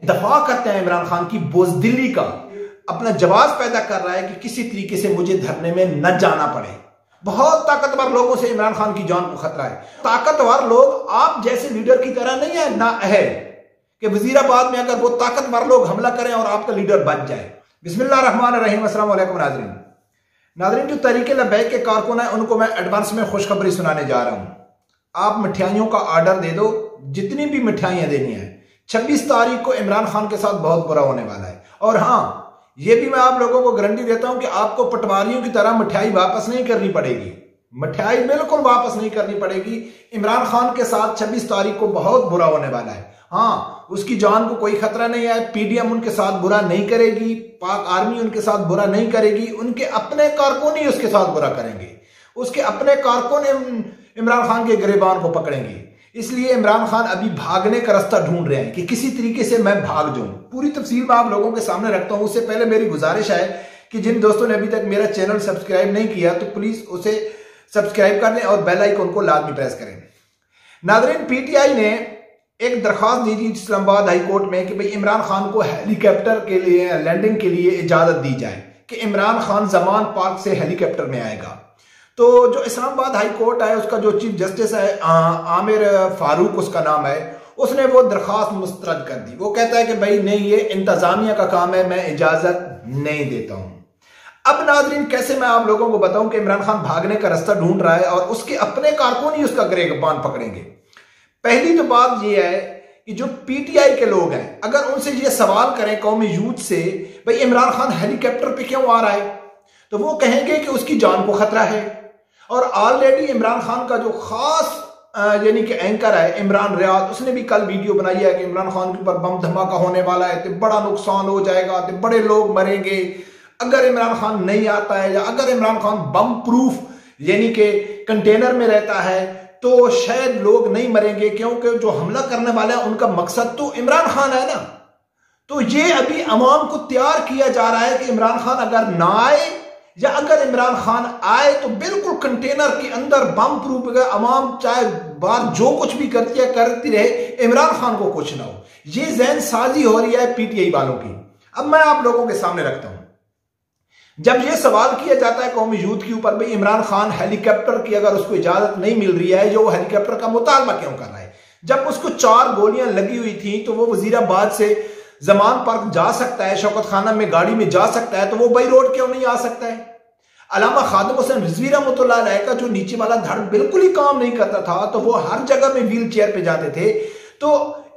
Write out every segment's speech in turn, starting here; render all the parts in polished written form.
दफा करते हैं इमरान खान की बोझदिली का, अपना जवाब पैदा कर रहा है कि किसी तरीके से मुझे धरने में न जाना पड़े। बहुत ताकतवर लोगों से इमरान खान की जान को खतरा है। ताकतवर लोग आप जैसे लीडर की तरह नहीं है, ना है कि वजीराबाद में अगर वो ताकतवर लोग हमला करें और आपका लीडर बच जाए। बिस्मिल्लाहिर्रहमानिर्रहीम, अस्सलाम वालेकुम नाज़रीन, जो तहरीक लब्बैक के कारकुन है उनको मैं एडवांस में खुशखबरी सुनाने जा रहा हूं। आप मिठाइयों का ऑर्डर दे दो, जितनी भी मिठाइयां देनी है। 26 तारीख को इमरान खान के साथ बहुत बुरा होने वाला है। और हाँ, ये भी मैं आप लोगों को गारंटी देता हूं कि आपको पटवारियों की तरह मिठाई वापस नहीं करनी पड़ेगी। मिठाई बिल्कुल वापस नहीं करनी पड़ेगी। इमरान खान के साथ 26 तारीख को बहुत बुरा होने वाला है। हाँ, उसकी जान को कोई खतरा नहीं है। पीडीएम उनके साथ बुरा नहीं करेगी, पाक आर्मी उनके साथ बुरा नहीं करेगी, उनके अपने कारकुन ही उसके साथ बुरा करेंगे। उसके अपने कारकुन इमरान खान के गिरेबान को पकड़ेंगे। इसलिए इमरान खान अभी भागने का रास्ता ढूंढ रहे हैं कि किसी तरीके से मैं भाग जाऊं। पूरी तफसील मैं आप लोगों के सामने रखता हूं। उससे पहले मेरी गुजारिश है कि जिन दोस्तों ने अभी तक मेरा चैनल सब्सक्राइब नहीं किया तो प्लीज उसे सब्सक्राइब कर लें और बेल आइकन को लाजमी प्रेस करें। नाज़रीन, पीटीआई ने एक दरखास्त दी थी इस्लामाबाद हाई कोर्ट में कि भाई इमरान खान को हेलीकॉप्टर के लिए लैंडिंग के लिए इजाजत दी जाए कि इमरान खान जमान पार्क से हेलीकॉप्टर में आएगा। तो जो इस्लामाबाद हाई कोर्ट है उसका जो चीफ जस्टिस है आमिर फारूक उसका नाम है, उसने वो दरखास्त मुस्तरद कर दी। वो कहता है कि भाई नहीं, ये इंतजामिया का काम है, मैं इजाजत नहीं देता हूं। अब नाजरीन, कैसे मैं आप लोगों को बताऊं कि इमरान खान भागने का रास्ता ढूंढ रहा है और उसके अपने कारकुन ही उसका गिरेबान पकड़ेंगे। पहली तो बात यह है कि जो पीटीआई के लोग हैं, अगर उनसे ये सवाल करें कौमी यूथ से, भाई इमरान खान हेलीकॉप्टर पे क्यों आ रहा है, तो वो कहेंगे कि उसकी जान को खतरा है। और ऑलरेडी इमरान खान का जो खास यानी कि एंकर है इमरान रियाज, उसने भी कल वीडियो बनाई है कि इमरान खान के ऊपर बम धमाका होने वाला है, तो बड़ा नुकसान हो जाएगा, तो बड़े लोग मरेंगे अगर इमरान खान नहीं आता है, या अगर इमरान खान बम प्रूफ यानी कि कंटेनर में रहता है तो शायद लोग नहीं मरेंगे, क्योंकि जो हमला करने वाला है उनका मकसद तो इमरान खान है ना। तो ये अभी अवाम को तैयार किया जा रहा है कि इमरान खान अगर ना आए या अगर इमरान खान आए तो बिल्कुल कंटेनर के अंदर बम प्रूफ है। अवाम चाहे बाहर जो कुछ भी करती है करती रहे, इमरान खान को कुछ ना हो। ये जहन साजी हो रही है पीटीआई वालों की। अब मैं आप लोगों के सामने रखता हूं, जब ये सवाल किया जाता है कौमी यूथ के ऊपर, भाई इमरान खान हेलीकॉप्टर की अगर उसको इजाजत नहीं मिल रही है, जो वो हेलीकॉप्टर का मुतालबा क्यों कर रहा है? जब उसको 4 गोलियां लगी हुई थी तो वो वजीराबाद से जमान पार्क जा सकता है, शौकत खाना में गाड़ी में जा सकता है, तो वो बाई रोड क्यों नहीं आ सकता है? अल्लामा खादिम हुसैन रिजवी रहमतुल्लाह अलैह का जो नीचे वाला धड़ बिल्कुल ही काम नहीं करता था, तो वो हर जगह में व्हील चेयर पे जाते थे, तो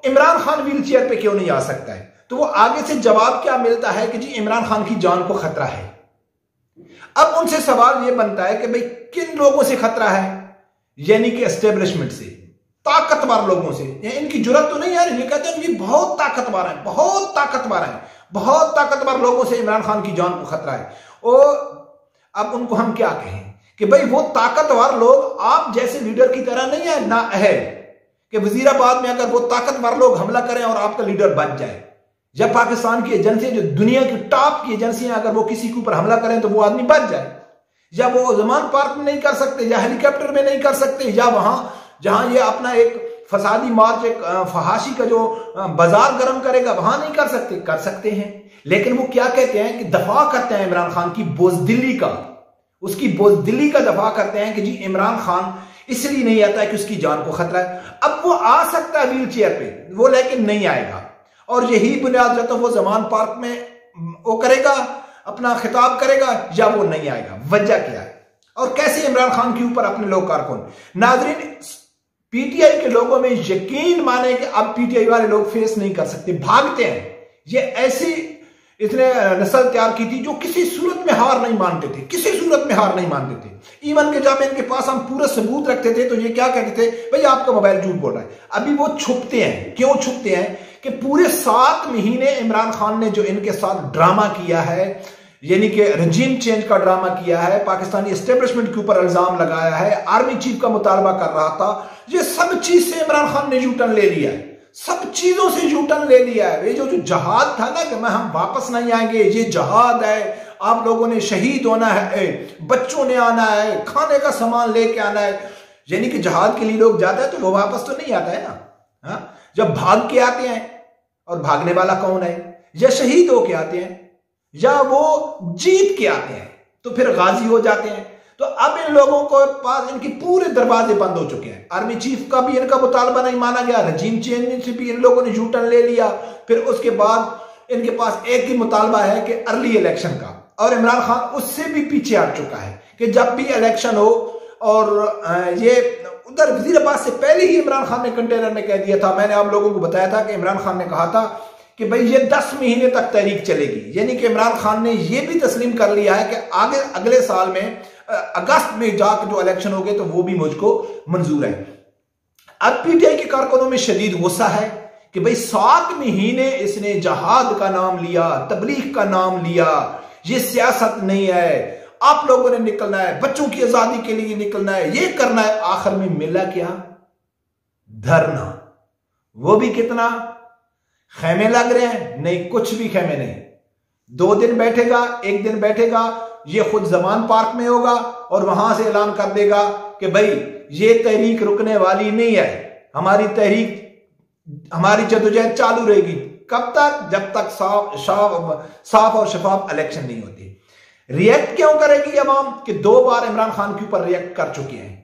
इमरान खान व्हील चेयर पे क्यों नहीं आ सकता है? तो वो आगे से जवाब क्या मिलता है कि जी इमरान खान की जान को खतरा है। अब उनसे सवाल ये बनता है कि भाई किन लोगों से खतरा है? यानी कि एस्टेब्लिशमेंट से, ताकतवर लोगों से। इनकी जुर्रत तो नहीं है, ये कहते हैं ये बहुत ताकतवर है, बहुत ताकतवर है, बहुत ताकतवर लोगों से इमरान खान की जान को खतरा है। और अब उनको हम क्या कहें कि भाई वो ताकतवर लोग आप जैसे लीडर की तरह नहीं है, ना है कि वजीराबाद में अगर वो ताकतवर लोग हमला करें और आपका लीडर बच जाए, या पाकिस्तान की एजेंसियां जो दुनिया की टॉप की एजेंसियां अगर वो किसी के ऊपर हमला करें तो वो आदमी बच जाए, या वो जमान पार्क में नहीं कर सकते, या हेलीकॉप्टर में नहीं कर सकते, या वहां जहां ये अपना एक फसादी मार्च, एक फहाशी का जो बाजार गर्म करेगा वहां नहीं कर सकते? कर सकते हैं। लेकिन वो क्या कहते हैं कि दफा करते हैं इमरान खान की बोझदिली का, उसकी बोझदिली का दफा करते हैं कि जी इमरान खान इसलिए नहीं आता है कि उसकी जान को खतरा है। अब वो आ सकता है व्हील चेयर पे, वो लेकिन नहीं आएगा। और यही बुनियाद रहता वो जमान पार्क में वो करेगा, अपना खिताब करेगा, या वो नहीं आएगा। वजह क्या है और कैसे इमरान खान के ऊपर अपने लोग कारकुन? नाजरीन, पीटीआई के लोगों में यकीन माने कि अब पीटीआई वाले लोग फेस नहीं कर सकते, भागते हैं। ये ऐसी इसने नस्ल तैयार की थी जो किसी सूरत में हार नहीं मानते थे, किसी सूरत में हार नहीं मानते थे। इवन के जब इनके पास हम पूरे सबूत रखते थे तो ये क्या कहते थे, भाई आपका मोबाइल झूठ बोल रहा है। अभी वो छुपते हैं। क्यों छुपते हैं? कि पूरे 7 महीने इमरान खान ने जो इनके साथ ड्रामा किया है, यानी कि रजीम चेंज का ड्रामा किया है, पाकिस्तानी एस्टेब्लिशमेंट के ऊपर इल्जाम लगाया है, आर्मी चीफ का मुतालबा कर रहा था, ये सब चीज से इमरान खान ने यूटर्न ले लिया है। सब चीजों से यूटर्न ले लिया है। ये जो जहाद था ना कि मैं हम वापस नहीं आएंगे, ये जहाद है, आप लोगों ने शहीद होना है, बच्चों ने आना है, खाने का सामान लेके आना है। यानी कि जहाद के लिए लोग जाते हैं तो वो वापस तो नहीं आता है ना। जब भाग के आते हैं और भागने वाला कौन है? या शहीद होके आते हैं या वो जीत के आते हैं, तो फिर गाजी हो जाते हैं। तो अब इन लोगों को पास इनके पूरे दरवाजे बंद हो चुके हैं। आर्मी चीफ का भी इनका मुतालबा नहीं माना गया, रजीम चेंज से भी इन लोगों ने यूटर्न ले लिया। फिर उसके बाद इनके पास एक ही मुतालबा है कि अर्ली इलेक्शन का, और इमरान खान उससे भी पीछे हट चुका है कि जब भी इलेक्शन हो। और ये उधर वजीराबाद से पहले ही इमरान खान ने कंटेनर में कह दिया था, मैंने आप लोगों को बताया था कि इमरान खान ने कहा था कि भाई ये 10 महीने तक तहरीक चलेगी। यानी कि इमरान खान ने ये भी तस्लीम कर लिया है कि आगे अगले साल में अगस्त में जाकर जो इलेक्शन हो गए तो वो भी मुझको मंजूर है। अब पीटीआई के कारकुनों में शदीद गुस्सा है कि भाई 7 महीने इसने जहाद का नाम लिया, तबलीग का नाम लिया, ये सियासत नहीं है, आप लोगों ने निकलना है, बच्चों की आजादी के लिए निकलना है, ये करना है। आखिर में मिला क्या? धरना। वो भी कितना? खेमे लग रहे हैं? नहीं, कुछ भी खेमे नहीं। 2 दिन बैठेगा, 1 दिन बैठेगा, ये खुद जमान पार्क में होगा और वहां से ऐलान कर देगा कि भाई ये तहरीक रुकने वाली नहीं है, हमारी तहरीक, हमारी जदोजहद चालू रहेगी। कब तक? जब तक साफ और शफाफ इलेक्शन नहीं होती। रिएक्ट क्यों करेगी अवाम? कि 2 बार इमरान खान के ऊपर रिएक्ट कर चुके हैं।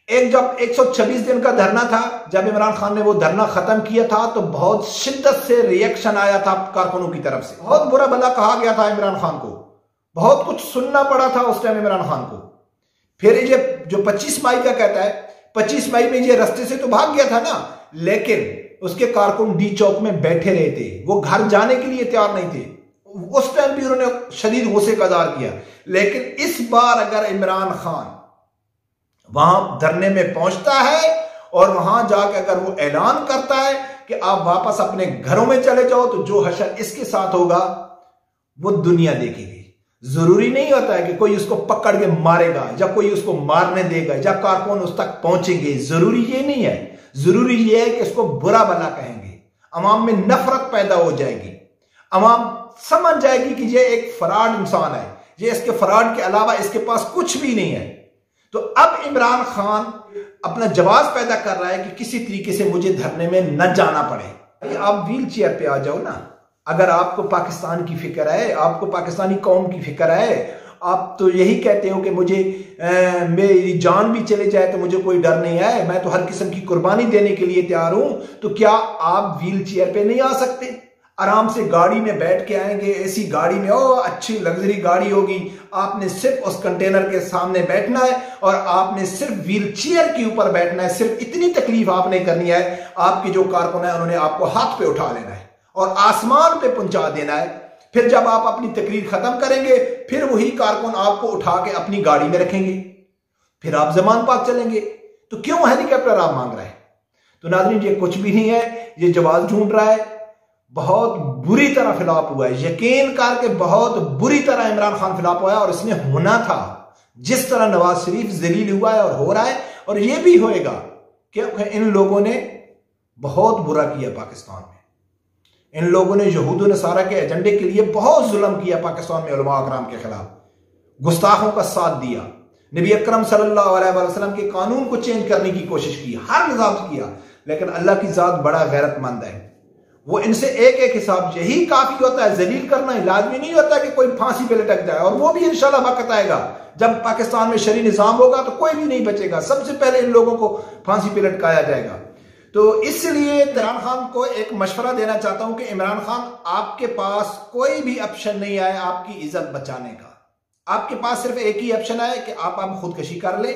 एक जब 126 दिन का धरना था, जब इमरान खान ने वो धरना खत्म किया था तो बहुत शिद्दत से रिएक्शन आया था कारकुनों की तरफ से, बहुत बुरा भला कहा गया था इमरान खान को, बहुत कुछ सुनना पड़ा था उस टाइम इमरान खान को। फिर ये जो 25 मई का कहता है, 25 मई में ये रास्ते से तो भाग गया था ना, लेकिन उसके कारकुन डी चौक में बैठे रहे थे, वो घर जाने के लिए तैयार नहीं थे। उस टाइम भी उन्होंने शदीद गुस्से का इज़हार किया। लेकिन इस बार अगर इमरान खान वहां धरने में पहुंचता है और वहां जाकर अगर वो ऐलान करता है कि आप वापस अपने घरों में चले जाओ, तो जो हशर इसके साथ होगा वो दुनिया देखेगी। जरूरी नहीं होता है कि कोई उसको पकड़ के मारेगा या कोई उसको मारने देगा या कारकुन उस तक पहुंचेंगे, जरूरी ये नहीं है। जरूरी ये है कि इसको बुरा भला कहेंगे, अवाम में नफरत पैदा हो जाएगी, अवाम समझ जाएगी कि ये एक फराड इंसान है, ये इसके फराड के अलावा इसके पास कुछ भी नहीं है। तो अब इमरान खान अपना जवाब पैदा कर रहा है कि किसी तरीके से मुझे धरने में न जाना पड़े। आप व्हील चेयर पे आ जाओ ना, अगर आपको पाकिस्तान की फिक्र है, आपको पाकिस्तानी कौम की फिक्र है, आप तो यही कहते हो कि मुझे मेरी जान भी चले जाए तो मुझे कोई डर नहीं है, मैं तो हर किस्म की कुर्बानी देने के लिए तैयार हूं, तो क्या आप व्हील चेयर पे नहीं आ सकते? आराम से गाड़ी में बैठ के आएंगे, ऐसी गाड़ी में, ओ अच्छी लग्जरी गाड़ी होगी, आपने सिर्फ उस कंटेनर के सामने बैठना है और आपने सिर्फ व्हील चेयर के ऊपर बैठना है। सिर्फ इतनी तकलीफ आपने करनी है, आपके जो कारकुन है उन्होंने आपको हाथ पे उठा लेना है और आसमान पे पहुंचा देना है। फिर जब आप अपनी तकरीर खत्म करेंगे, फिर वही कारकुन आपको उठा के अपनी गाड़ी में रखेंगे, फिर आप जमान पाक चलेंगे। तो क्यों हेलीकॉप्टर आप मांग रहे हैं? तो नाज़रीन, ये कुछ भी नहीं है, ये जवाब ढूंढ रहा है। बहुत बुरी तरह फिलॉप हुआ है, यकीन करके बहुत बुरी तरह इमरान खान फिलॉप हुआ है। और इसने होना था, जिस तरह नवाज शरीफ जलील हुआ है और हो रहा है, और ये भी होएगा, क्योंकि इन लोगों ने बहुत बुरा किया पाकिस्तान में। इन लोगों ने यहूद नसारा के एजेंडे के लिए बहुत जुल्म किया पाकिस्तान में उलमा अकराम के खिलाफ, गुस्ताखों का साथ दिया, नबी अकरम सल्लल्लाहु अलैहि वसल्लम के कानून को चेंज करने की कोशिश की, हर निजाम किया। लेकिन अल्लाह की जात बड़ा गैरतमंद है, वो इनसे एक एक हिसाब, यही काफी होता है। जलील करना ही लाजमी नहीं होता कि कोई फांसी पे लटक जाए, और वो भी इंशाल्लाह वक्त आएगा जब पाकिस्तान में शरी निजाम होगा तो कोई भी नहीं बचेगा, सबसे पहले इन लोगों को फांसी पे लटकाया जाएगा। तो इसलिए इमरान खान को एक मशवरा देना चाहता हूं कि इमरान खान, आपके पास कोई भी ऑप्शन नहीं है आपकी इज्जत बचाने का। आपके पास सिर्फ एक ही ऑप्शन है कि आप खुदकशी कर ले।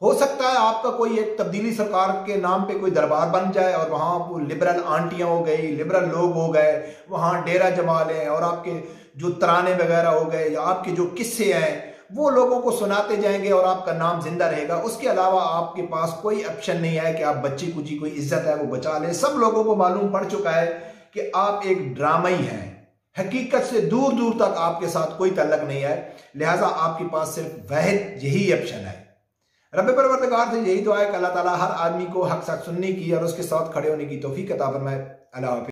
हो सकता है आपका कोई एक तब्दीली सरकार के नाम पे कोई दरबार बन जाए और वहां लिबरल आंटियां हो गई, लिबरल लोग हो गए, वहां डेरा जमा लें और आपके जो तराने वगैरह हो गए या आपके जो किस्से हैं वो लोगों को सुनाते जाएंगे और आपका नाम जिंदा रहेगा। उसके अलावा आपके पास कोई ऑप्शन नहीं है कि आप बच्ची कुची कोई इज्जत है वो बचा लें। सब लोगों को मालूम पड़ चुका है कि आप एक ड्रामा ही हैं, हकीकत से दूर दूर तक आपके साथ कोई तल्लक नहीं है। लिहाजा आपके पास सिर्फ वाहिद यही ऑप्शन है। रब परवरदिगार से यही दुआ है कि अल्लाह ताला हर आदमी को हक सच सुनने की और उसके साथ खड़े होने की तौफीक अता फरमाए। अल्लाह हाफ़िज़।